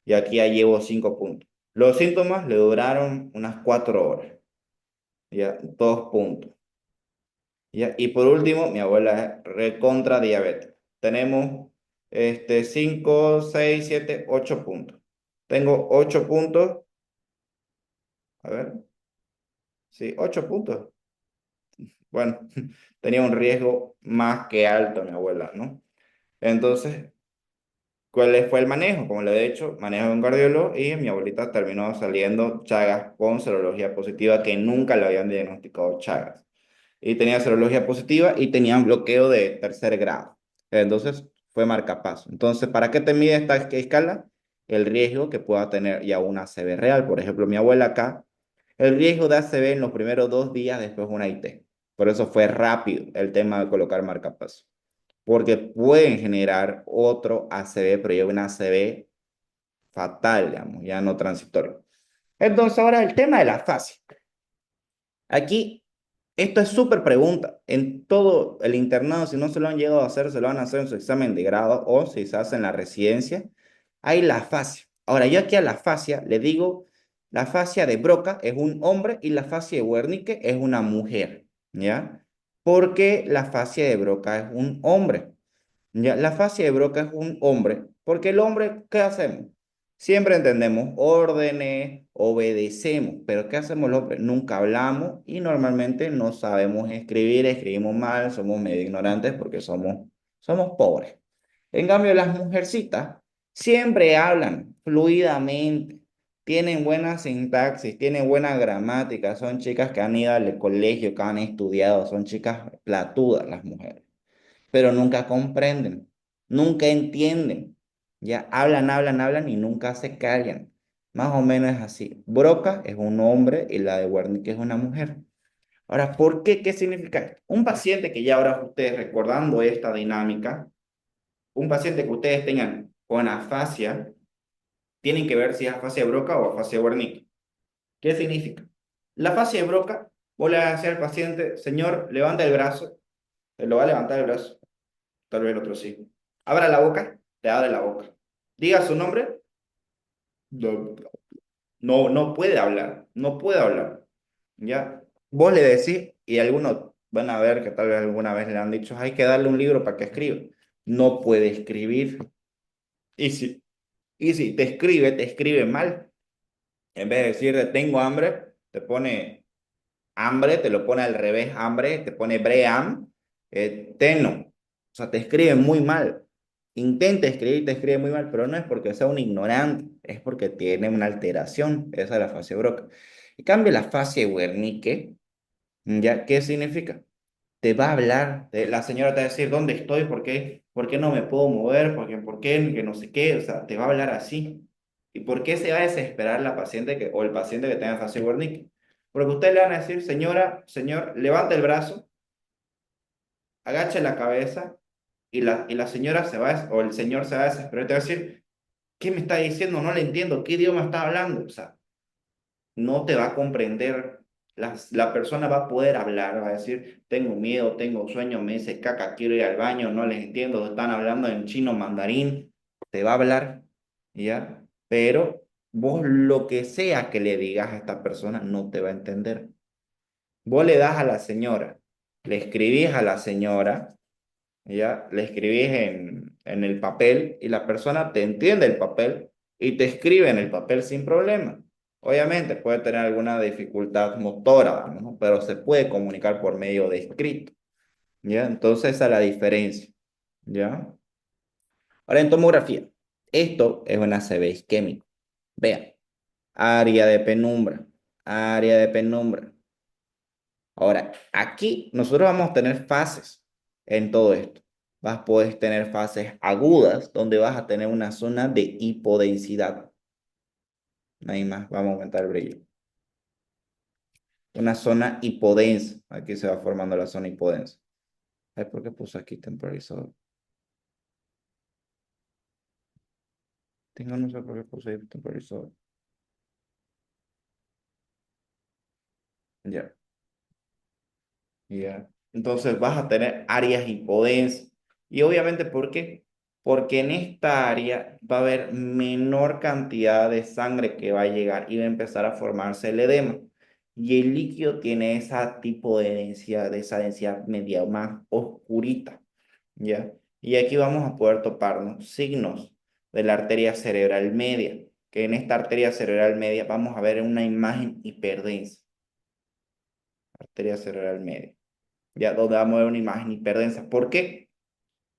Y aquí ya llevo 5 puntos. Los síntomas le duraron unas 4 horas, ¿ya? 2 puntos. ¿Ya? Y por último, mi abuela es recontra diabetes. Tenemos 5, 6, 7, 8 puntos. Tengo 8 puntos, a ver, sí, 8 puntos. Bueno, tenía un riesgo más que alto mi abuela, ¿no? Entonces, ¿cuál fue el manejo? Como le he dicho, manejo de un cardiólogo y mi abuelita terminó saliendo Chagas con serología positiva que nunca le habían diagnosticado Chagas. Y tenía serología positiva y tenía un bloqueo de tercer grado. Entonces, fue marcapaso. Entonces, ¿para qué te mide esta escala? El riesgo que pueda tener ya una ACV real. Por ejemplo, mi abuela acá, el riesgo de ACV en los primeros 2 días después de una IT. Por eso fue rápido el tema de colocar marcapaso porque pueden generar otro ACV, pero ya un ACV fatal, digamos, ya no transitorio. Entonces, ahora el tema de la fascia. Aquí, esto es súper pregunta. En todo el internado, si no se lo han llegado a hacer, se lo van a hacer en su examen de grado o si se hace en la residencia. Hay la fascia. Ahora, yo aquí a la fascia le digo, la fascia de Broca es un hombre y la fascia de Wernicke es una mujer, ¿ya? Porque la fascia de Broca es un hombre. Ya, la fascia de Broca es un hombre, porque el hombre, ¿qué hacemos? Siempre entendemos órdenes, obedecemos, pero ¿qué hacemos los hombres? Nunca hablamos y normalmente no sabemos escribir, escribimos mal, somos medio ignorantes porque somos pobres. En cambio, las mujercitas siempre hablan fluidamente, tienen buena sintaxis, tienen buena gramática, son chicas que han ido al colegio, que han estudiado, son chicas platudas las mujeres, pero nunca comprenden, nunca entienden. Ya hablan, hablan, hablan y nunca se callan. Más o menos es así. Broca es un hombre y la de Wernicke es una mujer. Ahora, ¿por qué? ¿Qué significa esto? Un paciente que ya ahora ustedes recordando esta dinámica, un paciente que ustedes tengan con afasia, tienen que ver si es afasia de Broca o afasia de Wernicke. ¿Qué significa? La afasia de Broca, vos le vas a decir al paciente, señor, levanta el brazo, te lo va a levantar el brazo, tal vez el otro sí. Abra la boca, te abre la boca. Diga su nombre, no, no puede hablar, no puede hablar. ¿Ya? Vos le decís, y algunos van a ver que tal vez alguna vez le han dicho, hay que darle un libro para que escriba. No puede escribir. Y si te escribe mal. En vez de decirle tengo hambre, te pone hambre, te lo pone al revés, hambre, te pone bream, teno. O sea, te escribe muy mal. Intenta escribir, te escribe muy mal, pero no es porque sea un ignorante, es porque tiene una alteración. Esa es la fase Broca. En cambio, la fase Wernicke, ¿ya? ¿Qué significa? Te va a hablar, la señora te va a decir, ¿dónde estoy? ¿Por qué no me puedo mover? ¿Por qué? Que no sé qué, o sea, te va a hablar así. ¿Y por qué se va a desesperar la paciente o el paciente que tenga fase Wernicke? Porque usted le van a decir, señora, señor, levante el brazo, agache la cabeza y la señora se va, o el señor se va a desesperar y te va a decir, ¿qué me está diciendo? No le entiendo, ¿qué idioma está hablando? O sea, no te va a comprender. La persona va a poder hablar, va a decir, tengo miedo, tengo sueño, me dice caca, quiero ir al baño, no les entiendo, están hablando en chino mandarín, te va a hablar, ¿ya? Pero vos lo que sea que le digas a esta persona no te va a entender. Vos le das a la señora, le escribís a la señora, ¿ya? Le escribís en el papel y la persona te entiende el papel y te escribe en el papel sin problema. Obviamente puede tener alguna dificultad motora, ¿no? Pero se puede comunicar por medio de escrito, ¿ya? Entonces esa es la diferencia, ¿ya? Ahora en tomografía, esto es una CV isquémico. Vean, área de penumbra, área de penumbra. Ahora, aquí nosotros vamos a tener fases en todo esto. Puedes tener fases agudas donde vas a tener una zona de hipodensidad. No hay más, vamos a aumentar el brillo. Una zona hipodensa. Aquí se va formando la zona hipodensa. Ay, ¿por qué puse aquí temporizador? No sé por qué puse ahí temporizador. Ya, ya. Entonces vas a tener áreas hipodensas. Y obviamente, ¿por qué? Porque en esta área va a haber menor cantidad de sangre que va a llegar y va a empezar a formarse el edema. Y el líquido tiene esa tipo de densidad, de esa densidad media más oscurita, ¿ya? Y aquí vamos a poder toparnos signos de la arteria cerebral media, que en esta arteria cerebral media vamos a ver una imagen hiperdensa, arteria cerebral media, ya donde vamos a ver una imagen hiperdensa. ¿Por qué?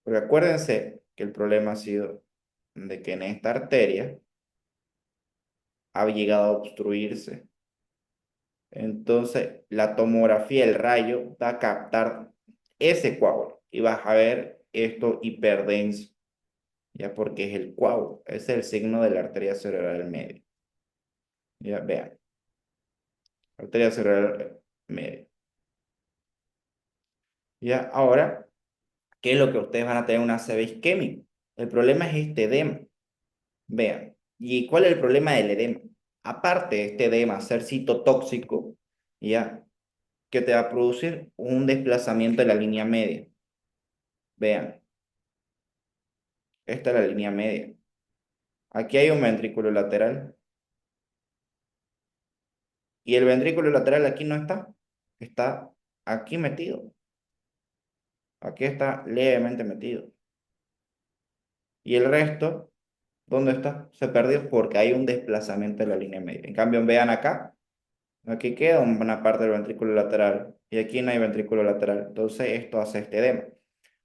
Porque acuérdense que el problema ha sido de que en esta arteria ha llegado a obstruirse. Entonces, la tomografía, el rayo, va a captar ese coágulo y vas a ver esto hiperdenso, ya porque es el coágulo, es el signo de la arteria cerebral media. Ya vean, arteria cerebral media. Ya ahora, ¿qué es lo que ustedes van a tener una CV isquémica? El problema es este edema. Vean, ¿y cuál es el problema del edema? Aparte de este edema ser citotóxico, ya, que te va a producir un desplazamiento de la línea media. Vean, esta es la línea media. Aquí hay un ventrículo lateral y el ventrículo lateral aquí no está, está aquí metido, aquí está levemente metido. Y el resto, ¿dónde está? Se perdió porque hay un desplazamiento de la línea media. En cambio, vean acá, aquí queda una parte del ventrículo lateral y aquí no hay ventrículo lateral. Entonces esto hace este edema.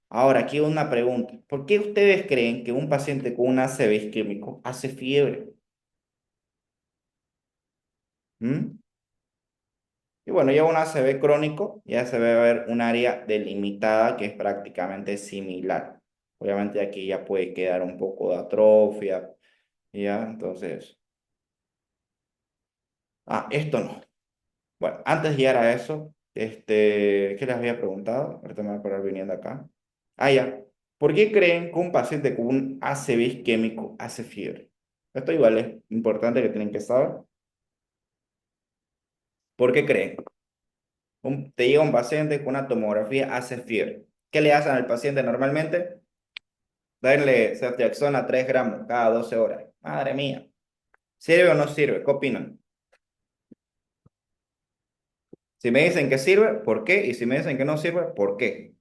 Ahora, aquí una pregunta. ¿Por qué ustedes creen que un paciente con un ACV isquémico hace fiebre? ¿Mm? Y bueno, ya un ACV crónico, ya se va a ver un área delimitada que es prácticamente similar. Obviamente aquí ya puede quedar un poco de atrofia, ¿ya? Entonces, esto no. Bueno, antes de llegar a eso, ¿qué les había preguntado? Ahorita me voy a parar viniendo acá. Ya. ¿Por qué creen que un paciente con un ACV isquémico hace fiebre? Esto igual es importante que tienen que saber. ¿Por qué creen? Te llega un paciente con una tomografía, hace fiebre. ¿Qué le hacen al paciente normalmente? Darle ceftriaxona 3 gramos cada 12 horas. Madre mía. ¿Sirve o no sirve? ¿Qué opinan? Si me dicen que sirve, ¿por qué? Y si me dicen que no sirve, ¿por qué?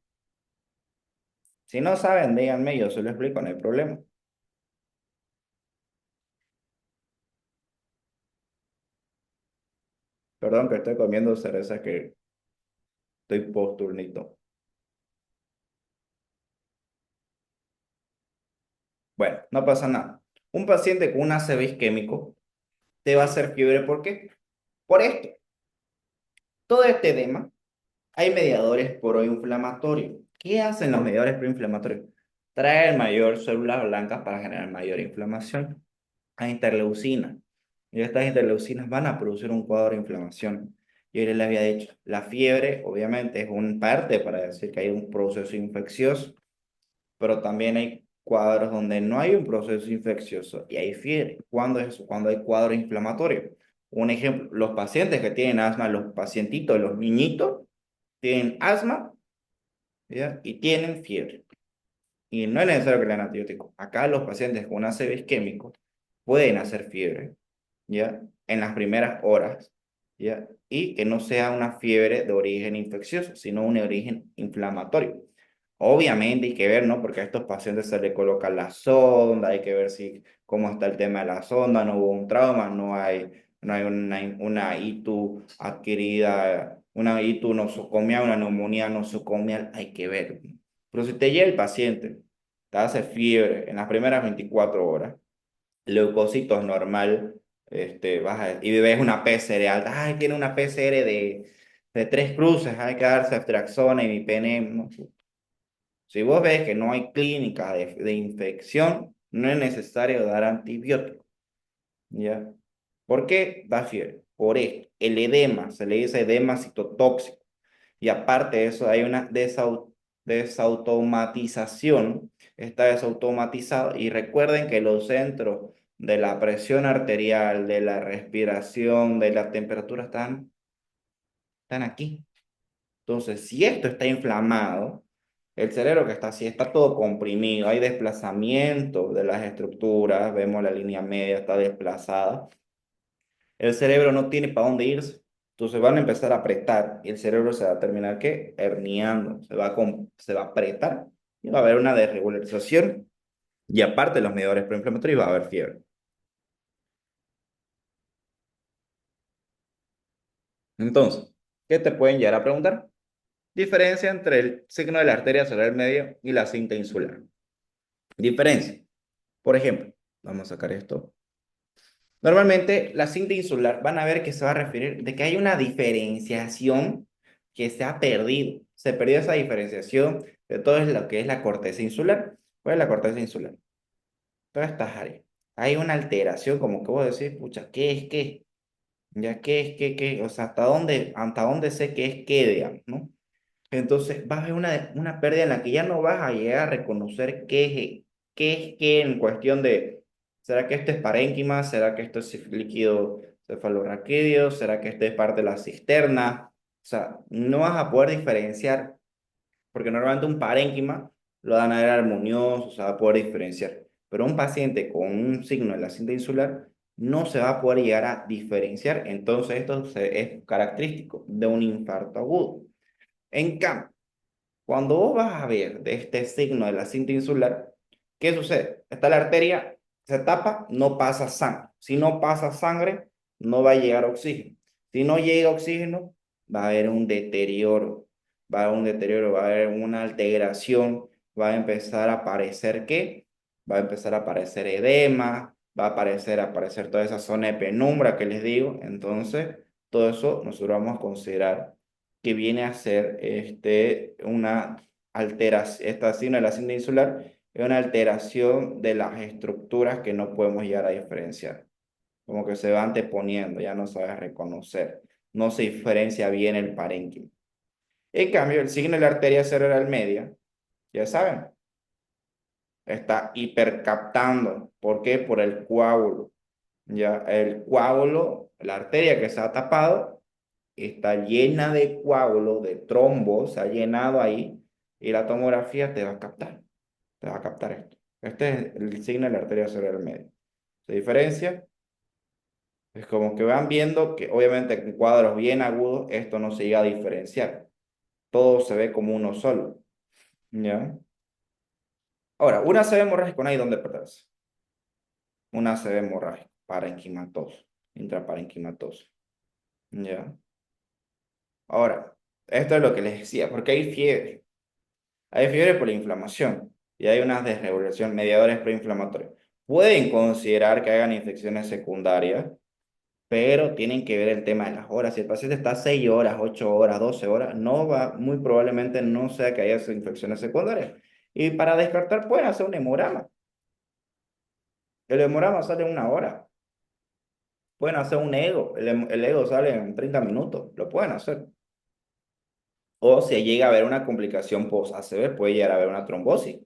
Si no saben, díganme, yo se lo explico, no hay problema. Perdón que estoy comiendo cereza que estoy post-turnito. Bueno, no pasa nada. Un paciente con un ACV isquémico te va a hacer fiebre, ¿por qué? Por esto. Todo este edema, hay mediadores proinflamatorios. ¿Qué hacen los mediadores proinflamatorios? Traer mayor células blancas para generar mayor inflamación. Hay interleucinas. Y estas interleucinas van a producir un cuadro de inflamación. Yo les había dicho, la fiebre obviamente es un parte para decir que hay un proceso infeccioso, pero también hay cuadros donde no hay un proceso infeccioso y hay fiebre. ¿Cuándo es eso? Cuando hay cuadro inflamatorio. Un ejemplo, los pacientes que tienen asma, los pacientitos, los niñitos, tienen asma, ¿ya? Y tienen fiebre. Y no es necesario que le den antibiótico. Acá los pacientes con ACV isquémico pueden hacer fiebre, ¿ya? En las primeras horas, ¿ya? Y que no sea una fiebre de origen infeccioso, sino un origen inflamatorio. Obviamente hay que ver, ¿no? Porque a estos pacientes se le coloca la sonda, hay que ver si cómo está el tema de la sonda, no hubo un trauma, no hay una ITU adquirida, una ITU nosocomia, una neumonía nosocomial, hay que ver. Pero si te llega el paciente, te hace fiebre en las primeras 24 horas, leucocitos normal, y ves una PCR alta, ay, tiene una PCR de 3 cruces, hay que darse ceftriaxona y mi pene, ¿no? Si vos ves que no hay clínica de infección, no es necesario dar antibiótico, ¿ya? ¿Por qué da fiebre? Por esto, el edema, se le dice edema citotóxico. Y aparte de eso, hay una desautomatización, está desautomatizado. Y recuerden que los centros de la presión arterial, de la respiración, de la temperatura están aquí. Entonces, si esto está inflamado, el cerebro que está así está todo comprimido, hay desplazamiento de las estructuras, vemos la línea media está desplazada, el cerebro no tiene para dónde irse, entonces van a empezar a apretar y el cerebro se va a terminar, ¿qué? Herniando, se va a apretar y va a haber una desregularización y aparte de los medidores proinflamatorios va a haber fiebre. Entonces, ¿qué te pueden llegar a preguntar? Diferencia entre el signo de la arteria cerebral media y la cinta insular. Diferencia. Por ejemplo, vamos a sacar esto. Normalmente la cinta insular van a ver que se va a referir de que hay una diferenciación que se ha perdido. Se perdió esa diferenciación de todo lo que es la corteza insular. ¿Cuál es la corteza insular? Todas estas áreas. Hay una alteración como que vos decís, pucha, ¿qué es qué? ¿Ya qué es qué? ¿Qué? O sea, ¿hasta dónde sé qué es qué, digamos, ¿no? Entonces vas a ver una pérdida en la que ya no vas a llegar a reconocer qué es qué en cuestión de, ¿será que esto es parénquima? ¿Será que esto es líquido cefalorraquídeo? ¿Será que esto es parte de la cisterna? O sea, no vas a poder diferenciar, porque normalmente un parénquima lo dan a ver armonioso, se va a poder diferenciar. Pero un paciente con un signo de la cinta insular no se va a poder llegar a diferenciar. Entonces esto es característico de un infarto agudo. En cambio, cuando vos vas a ver de este signo de la cinta insular, ¿qué sucede? Está la arteria, se tapa, no pasa sangre. Si no pasa sangre, no va a llegar oxígeno. Si no llega oxígeno, va a haber un deterioro. Va a haber un deterioro, va a haber una alteración, va a empezar a aparecer ¿qué? Va a empezar a aparecer edema, va a aparecer toda esa zona de penumbra que les digo. Entonces, todo eso nosotros vamos a considerar que viene a ser una alteración, esta signo de la cinta insular es una alteración de las estructuras que no podemos llegar a diferenciar. Como que se va anteponiendo, ya no sabes reconocer. No se diferencia bien el parénquima. En cambio, el signo de la arteria cerebral media, ya saben, está hipercaptando. ¿Por qué? Por el coágulo. Ya, el coágulo, la arteria que se ha tapado, está llena de coágulo, de trombos, se ha llenado ahí, y la tomografía te va a captar esto. Este es el signo de la arteria cerebral media. ¿Se diferencia? Es como que van viendo que obviamente en cuadros bien agudos esto no se llega a diferenciar. Todo se ve como uno solo. ¿Ya? Ahora, una ACV hemorrágica no hay dónde perderse. Una ACV hemorrágica, parenquimatoso, intraparenquimatoso. ¿Ya? Ahora, esto es lo que les decía, porque hay fiebre. Hay fiebre por la inflamación y hay una desregulación, mediadores proinflamatorios. Pueden considerar que hagan infecciones secundarias, pero tienen que ver el tema de las horas. Si el paciente está 6 horas, 8 horas, 12 horas, no va, muy probablemente no sea que haya infecciones secundarias. Y para descartar pueden hacer un hemograma. El hemograma sale en 1 hora. Pueden hacer un ego. El ego sale en 30 minutos. Lo pueden hacer. O si llega a haber una complicación post-ACV, puede llegar a haber una trombosis,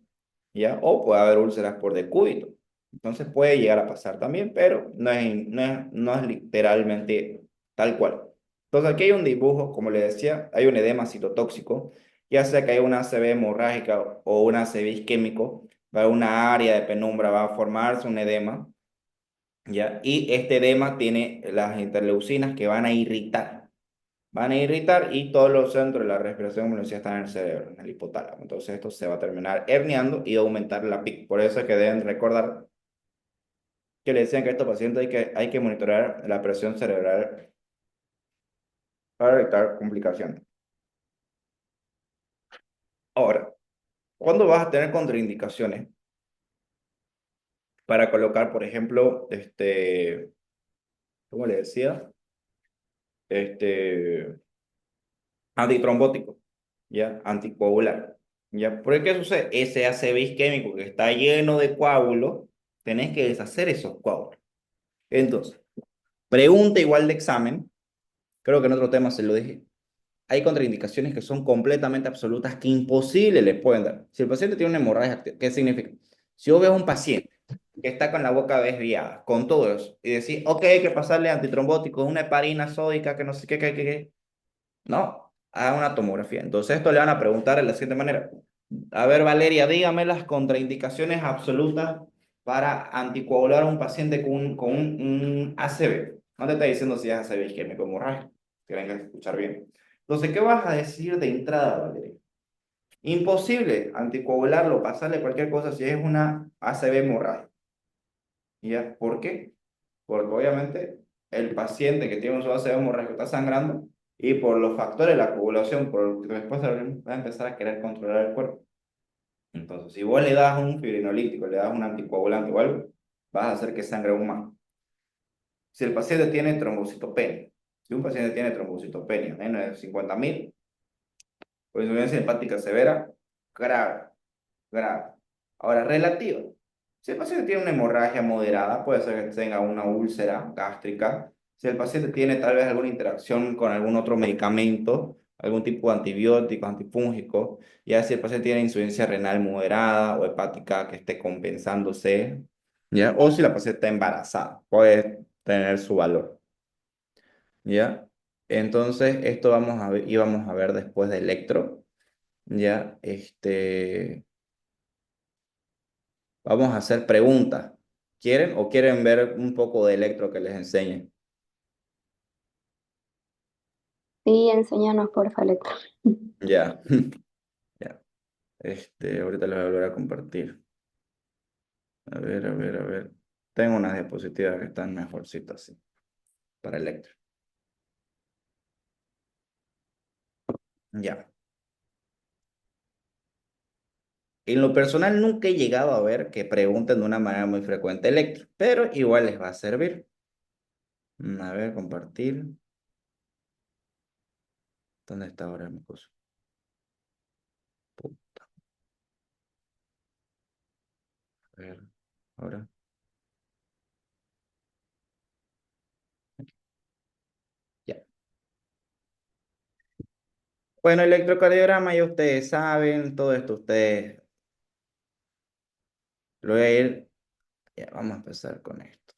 ¿ya? O puede haber úlceras por decúbito. Entonces puede llegar a pasar también, pero no es literalmente tal cual. Entonces aquí hay un dibujo, como le decía, hay un edema citotóxico, ya sea que haya una ACV hemorrágica o una ACV isquémico, va a una área de penumbra, va a formarse un edema, ¿ya? Y este edema tiene las interleucinas que van a irritar y todos los centros de la respiración, como decía, están en el cerebro, en el hipotálamo. Entonces esto se va a terminar herniando y aumentar la PIC. Por eso es que deben recordar que le decían que a estos pacientes hay que monitorear la presión cerebral para evitar complicaciones. Ahora, ¿cuándo vas a tener contraindicaciones para colocar, por ejemplo, ¿cómo le decía? Este, antitrombótico, ¿ya? Anticoagular, ¿ya? ¿Por qué sucede? Ese ACV isquémico que está lleno de coágulos, tenés que deshacer esos coágulos. Entonces, pregunta igual de examen, creo que en otro tema se lo dije, hay contraindicaciones que son completamente absolutas que imposible le pueden dar. Si el paciente tiene una hemorragia activa, ¿qué significa? Si yo veo a un paciente que está con la boca desviada, con todo eso, y decir, ok, hay que pasarle antitrombótico, una heparina sódica, que no sé qué, no, haga una tomografía. Entonces esto le van a preguntar de la siguiente manera. A ver, Valeria, dígame las contraindicaciones absolutas para anticoagular a un paciente con un ACV. No te está diciendo si es ACV isquémico hemorrágico. Tienen que escuchar bien. Entonces, ¿qué vas a decir de entrada, Valeria? Imposible anticoagularlo, pasarle cualquier cosa si es una ACV hemorrágica. ¿Ya? ¿Por qué? Porque obviamente el paciente que tiene un ACV hemorrágico está sangrando y por los factores de la coagulación, por lo que después va a empezar a querer controlar el cuerpo. Entonces, si vos le das un fibrinolítico, le das un anticoagulante o algo, vas a hacer que sangre aún más. Si el paciente tiene trombocitopenia, si un paciente tiene trombocitopenia menos de 50.000, pues insuficiencia hepática severa, grave, grave. Ahora, relativa. Si el paciente tiene una hemorragia moderada, puede ser que tenga una úlcera gástrica. Si el paciente tiene tal vez alguna interacción con algún otro medicamento, algún tipo de antibiótico, antifúngico, ya si el paciente tiene insuficiencia renal moderada o hepática que esté compensándose, ¿ya? O si la paciente está embarazada, puede tener su valor, ¿ya? Entonces, esto íbamos a ver después de electro, ¿ya? Vamos a hacer preguntas. ¿Quieren o quieren ver un poco de electro que les enseñe? Sí, enséñanos, porfa, letra. Ya, ya. Ahorita les voy a volver a compartir. A ver, a ver, a ver. Tengo unas diapositivas que están mejorcitas, sí, para electro. Ya. En lo personal nunca he llegado a ver que pregunten de una manera muy frecuente electro, pero igual les va a servir. A ver, compartir. ¿Dónde está ahora mi cosa? Puta, a ver, ahora. Ya. Bueno, electrocardiograma ya ustedes saben, todo esto ustedes lo voy a ir. Ya, vamos a empezar con esto.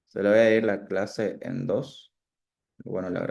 Se lo voy a ir la clase en dos. Bueno, la